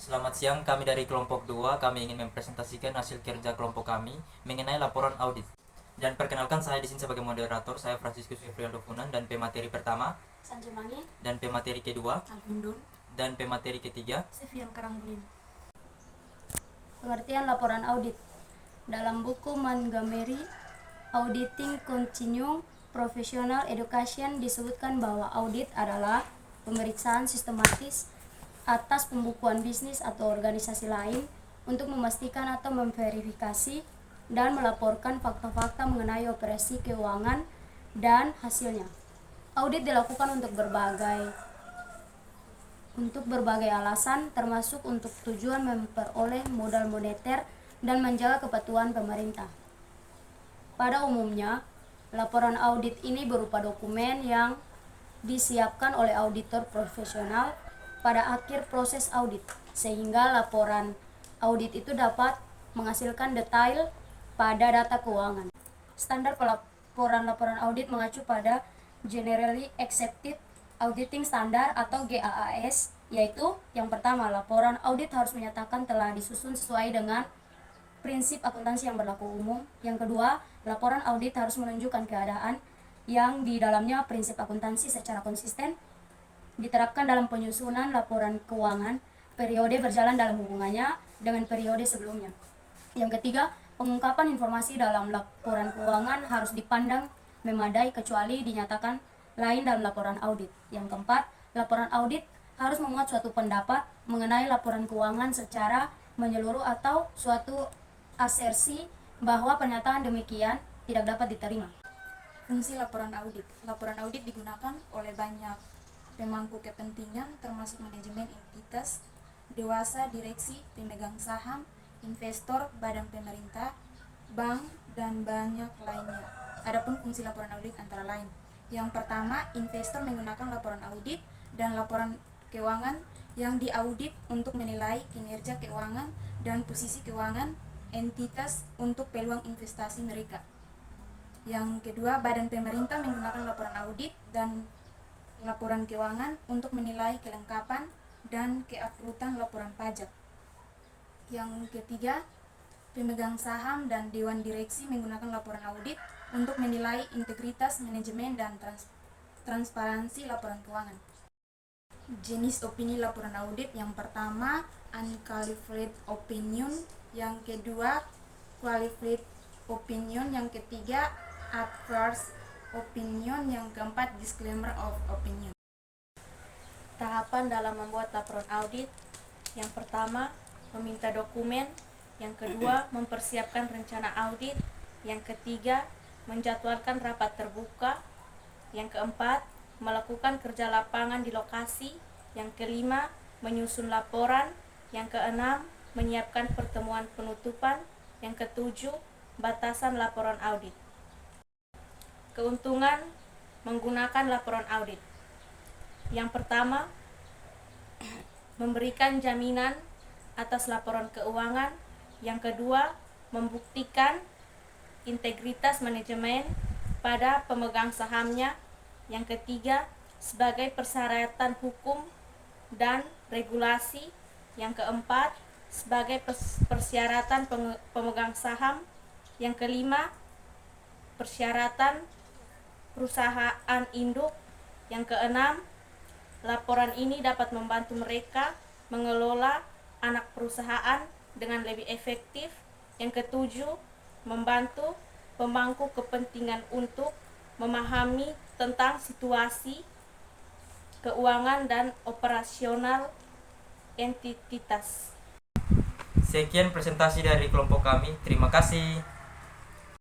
Selamat siang, kami dari kelompok 2. Kami ingin mempresentasikan hasil kerja kelompok kami mengenai laporan audit. Dan perkenalkan, saya di sini sebagai moderator. Saya Franciscus Efriando Funan, dan pemateri pertama Sanjemangi, dan pemateri kedua Algundun, dan pemateri ketiga Sefian Karanggulin. Pengertian laporan audit. Dalam buku Montgomery, Auditing Continuing Professional Education disebutkan bahwa audit adalah pemeriksaan sistematis atas pembukuan bisnis atau organisasi lain untuk memastikan atau memverifikasi dan melaporkan fakta-fakta mengenai operasi keuangan dan hasilnya. Audit dilakukan untuk berbagai alasan, termasuk untuk tujuan memperoleh modal moneter dan menjaga kepatuhan pemerintah. Pada umumnya, laporan audit ini berupa dokumen yang disiapkan oleh auditor profesional pada akhir proses audit, sehingga laporan audit itu dapat menghasilkan detail pada data keuangan. Standar pelaporan laporan audit mengacu pada Generally Accepted Auditing Standard atau GAAS, yaitu yang pertama, laporan audit harus menyatakan telah disusun sesuai dengan prinsip akuntansi yang berlaku umum. Yang kedua, laporan audit harus menunjukkan keadaan yang di dalamnya prinsip akuntansi secara konsisten diterapkan dalam penyusunan laporan keuangan. Periode berjalan dalam hubungannya dengan periode sebelumnya. Yang ketiga, pengungkapan informasi dalam laporan keuangan harus dipandang memadai kecuali dinyatakan lain dalam laporan audit. Yang keempat, laporan audit harus memuat suatu pendapat mengenai laporan keuangan secara menyeluruh atau suatu asersi bahwa pernyataan demikian tidak dapat diterima. Fungsi laporan audit. Laporan audit digunakan oleh banyak pemangku kepentingan termasuk manajemen entitas, dewasa, direksi, pemegang saham, investor, badan pemerintah, bank, dan banyak lainnya. Adapun fungsi laporan audit antara lain. Yang pertama, investor menggunakan laporan audit dan laporan keuangan yang diaudit untuk menilai kinerja keuangan dan posisi keuangan entitas untuk peluang investasi mereka. Yang kedua, badan pemerintah menggunakan laporan audit dan laporan keuangan untuk menilai kelengkapan dan keabsalutan laporan pajak. Yang ketiga, pemegang saham dan dewan direksi menggunakan laporan audit untuk menilai integritas manajemen dan transparansi laporan keuangan. Jenis opini laporan audit: yang pertama, unqualified opinion; yang kedua, qualified opinion; yang ketiga, adverse opinion; yang keempat, disclaimer of opinion. Tahapan dalam membuat laporan audit: yang pertama, meminta dokumen; yang kedua, mempersiapkan rencana audit; yang ketiga, menjadwalkan rapat terbuka; yang keempat, melakukan kerja lapangan di lokasi; yang kelima, menyusun laporan; yang keenam, menyiapkan pertemuan penutupan; yang ketujuh, batasan laporan audit. Keuntungan menggunakan laporan audit: yang pertama, memberikan jaminan atas laporan keuangan; yang kedua, membuktikan integritas manajemen pada pemegang sahamnya; yang ketiga, sebagai persyaratan hukum dan regulasi; yang keempat, sebagai persyaratan pemegang saham; yang kelima, persyaratan perusahaan induk; yang keenam, laporan ini dapat membantu mereka mengelola anak perusahaan dengan lebih efektif; yang ketujuh, membantu pemangku kepentingan untuk memahami tentang situasi keuangan dan operasional entitas. Sekian presentasi dari kelompok kami. Terima kasih.